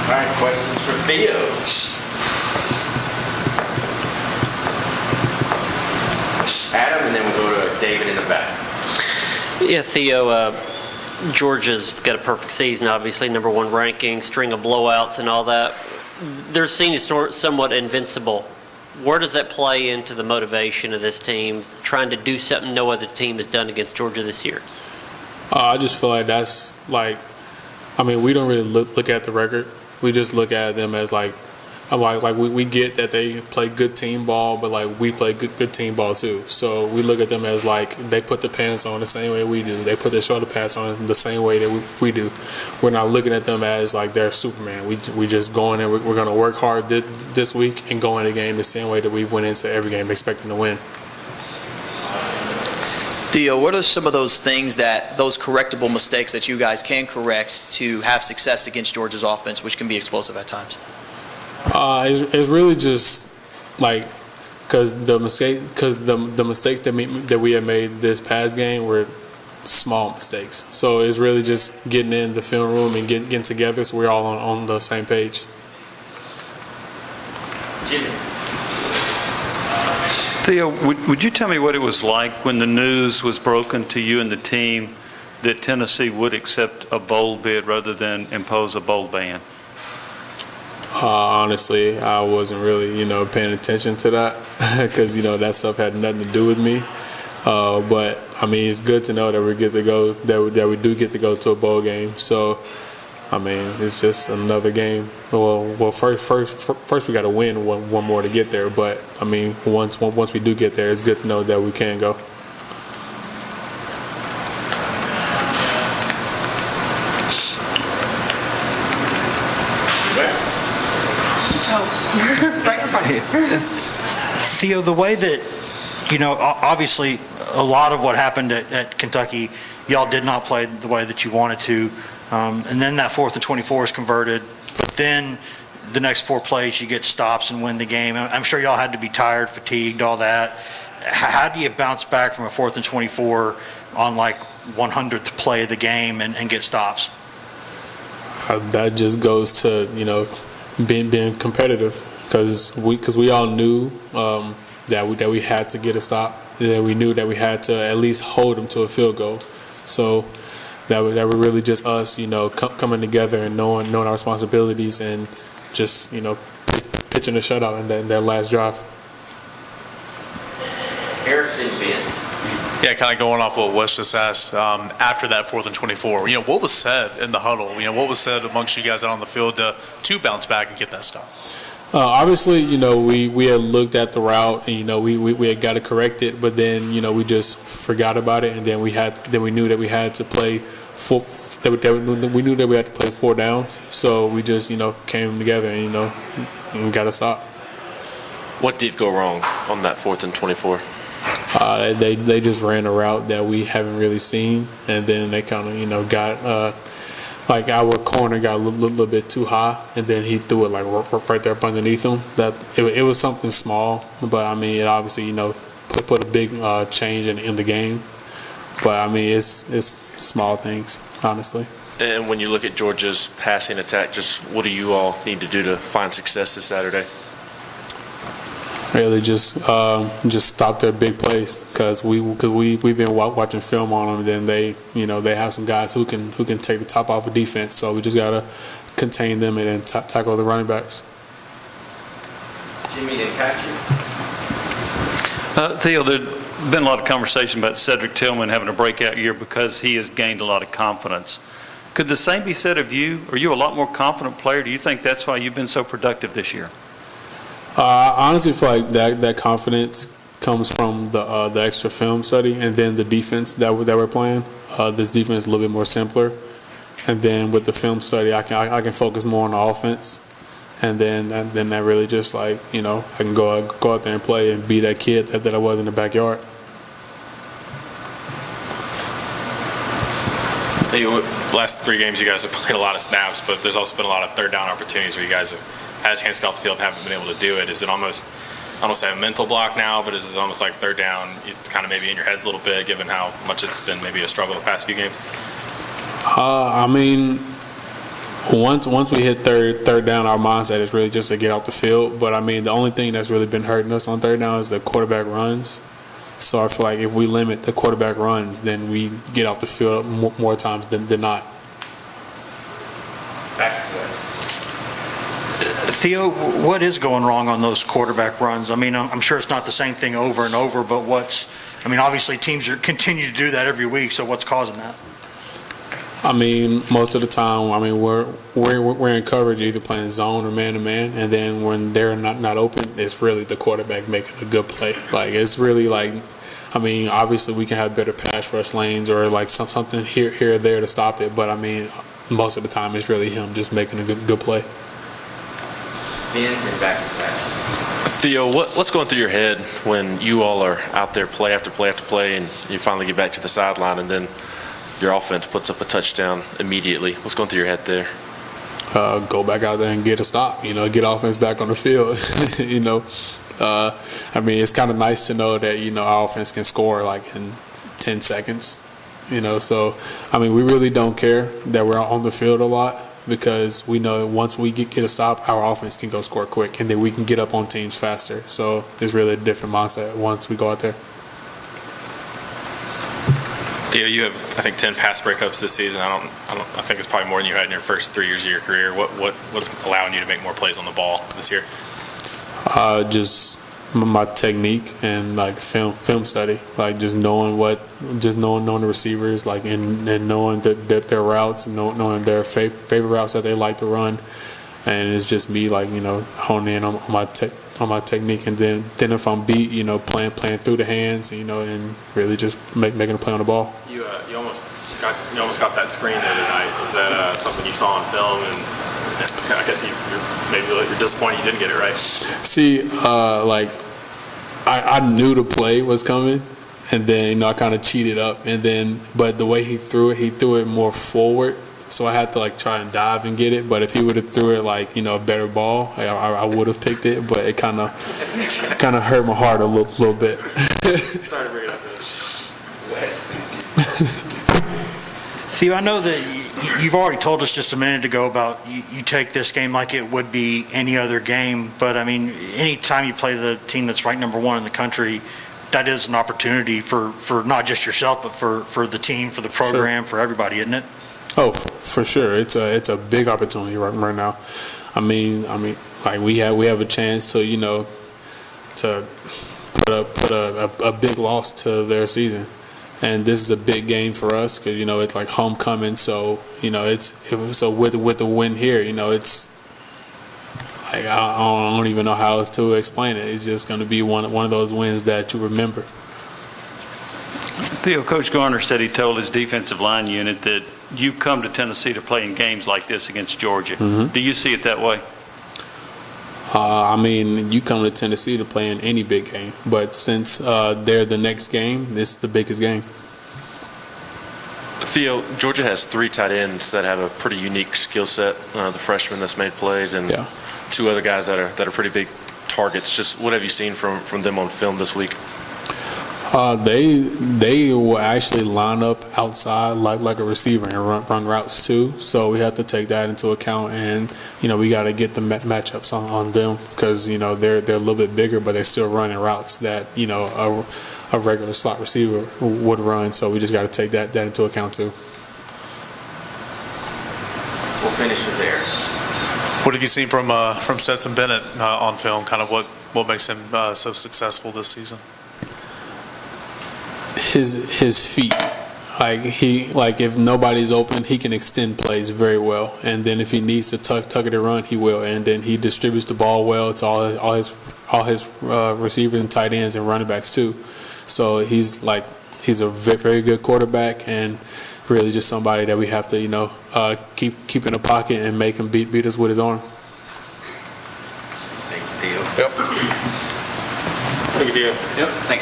All right, questions for Theo? Adam, and then we'll go to David in the back. Yeah, Theo, Georgia's got a perfect season, obviously, #1 ranking, string of blowouts and all that. They're seen as somewhat invincible. Where does that play into the motivation of this team, trying to do something no other team has done against Georgia this year? I just feel like that's like, I mean, we don't really look at the record. We just look at them as like we get that they play good team ball, but like we play good team ball too. So we look at them as like they put the pants on the same way we do. They put their shoulder pads on the same way that we do. We're not looking at them as like they're Superman. We just go in and we're going to work hard this week and go in the game the same way that we went into every game expecting to win. Theo, what are some of those things those correctable mistakes that you guys can correct to have success against Georgia's offense, which can be explosive at times? It's really just like because the mistakes that we have made this past game were small mistakes. So it's really just getting in the film room and getting together so we're all on the same page. Jimmy. Theo, would you tell me what it was like when the news was broken to you and the team that Tennessee would accept a bowl bid rather than impose a bowl ban? Honestly, I wasn't really, paying attention to that because, that stuff had nothing to do with me. But I mean, it's good to know that we get to go, that we do get to go to a bowl game. So, I mean, it's just another game. Well, first we got to win one more to get there. But I mean, once we do get there, it's good to know that we can go. Theo, the way that, obviously a lot of what happened at Kentucky, y'all did not play the way that you wanted to. And then that 4th and 24 is converted. But then the next 4 plays, you get stops and win the game. I'm sure y'all had to be tired, fatigued, all that. How do you bounce back from a 4th and 24 on like 100th play of the game and get stops? That just goes to, being competitive. Because we all knew that we had to get a stop. That we knew that we had to at least hold them to a field goal. So that was really just us, coming together and knowing our responsibilities and just pitching a shutout in that last drive. Eric and Ben. Yeah, kind of going off what Wes just asked, after that 4th and 24, what was said in the huddle? What was said amongst you guys out on the field to bounce back and get that stop? Obviously, we had looked at the route and, we had got to correct it, but then, we just forgot about it. And then we knew that we had to play we knew that we had to play 4 downs. So we just, came together and got a stop. What did go wrong on that 4th and 24? They just ran a route that we haven't really seen. And then they kind of, got, like our corner got a little bit too high, and then he threw it like right there up underneath him. That it was something small, but I mean it obviously put a big change in the game. But I mean it's small things, honestly. And when you look at Georgia's passing attack, just what do you all need to do to find success this Saturday? Really just stop their big plays because we've been watching film on them. And then they have some guys who can take the top off of defense. So we just gotta contain them and then tackle the running backs. Jimmy and Patrick. Theo, there's been a lot of conversation about Cedric Tillman having a breakout year because he has gained a lot of confidence. Could the same be said of you? Are you a lot more confident player? Do you think that's why you've been so productive this year? I honestly feel like that confidence comes from the extra film study and then the defense that we're playing. This defense is a little bit more simpler, and then with the film study, I can focus more on the offense, and then that really just like I can go out there and play and be that kid that I was in the backyard. The last 3 games, you guys have played a lot of snaps, but there's also been a lot of third down opportunities where you guys have had a chance to get off the field and haven't been able to do it. Is it almost, I don't say a mental block now, but is it almost like third down, it's kind of maybe in your heads a little bit, given how much it's been maybe a struggle the past few games? I mean, Once we hit third down, our mindset is really just to get off the field. But I mean, the only thing that's really been hurting us on third down is the quarterback runs. So I feel like if we limit the quarterback runs, then we get off the field more times than not. Theo, what is going wrong on those quarterback runs? I mean, I'm sure it's not the same thing over and over, but obviously teams continue to do that every week, so what's causing that? I mean, most of the time, I mean, we're in coverage, either playing zone or man-to-man, and then when they're not open, it's really the quarterback making a good play. Like, it's really like, I mean, obviously we can have better pass rush lanes or like something here or there to stop it, but I mean, most of the time it's really him just making a good play. And back to back. Theo, what's going through your head when you all are out there play after play after play and you finally get back to the sideline and then your offense puts up a touchdown immediately? What's going through your head there? Go back out there and get a stop, get offense back on the field. I mean, it's kind of nice to know that, our offense can score like in 10 seconds, So, I mean, we really don't care that we're on the field a lot because we know once we get a stop, our offense can go score quick and then we can get up on teams faster. So it's really a different mindset once we go out there. Theo, you have, I think, 10 pass breakups this season. I think it's probably more than you had in your first 3 years of your career. What's allowing you to make more plays on the ball this year? Just my technique and like film study, like just knowing the receivers, like and knowing that their routes, knowing their favorite routes that they like to run, and it's just me like honing in on my technique, and then if I'm beat, playing through the hands, and really just making a play on the ball. You almost got that screen the other night. Was that something you saw on film? And I guess you're disappointed you didn't get it right. See, like I knew the play was coming, and then I kind of cheated up, but the way he threw it more forward, so I had to like try and dive and get it. But if he would have threw it like a better ball, I would have picked it. But it kind of hurt my heart a little bit. Sorry to bring it up. Theo, I know that you've already told us just a minute ago about you take this game like it would be any other game, but I mean, anytime you play the team that's ranked number one in the country, that is an opportunity for not just yourself, but for the team, for the program, for everybody, isn't it? Oh, for sure. It's a big opportunity right now. I mean, like we have a chance to to put a big loss to their season. And this is a big game for us because it's like homecoming. So so with the win here, it's like I don't even know how else to explain it. It's just going to be one of those wins that you remember. Theo, Coach Garner said he told his defensive line unit that you come to Tennessee to play in games like this against Georgia. Mm-hmm. Do you see it that way? I mean, you come to Tennessee to play in any big game, but since they're the next game, this is the biggest game. Theo, Georgia has 3 tight ends that have a pretty unique skill set. The freshman that's made plays, and 2 other guys that are pretty big targets. Just what have you seen from them on film this week? They will actually line up outside like a receiver and run routes too. So we have to take that into account, and we got to get the matchups on them because they're a little bit bigger, but they're still running routes that a regular slot receiver would run. So we just got to take that into account too. We'll finish it there. What have you seen from Stetson Bennett on film? Kind of what makes him so successful this season? His feet, like if nobody's open, he can extend plays very well, and then if he needs to tuck it and run, he will, and then he distributes the ball well to all his receivers and tight ends and running backs too. So he's a very good quarterback, and really just somebody that we have to keep in the pocket and make him beat us with his arm. Thank you, Theo. Yep. Thank you, Theo. Yep. Thanks.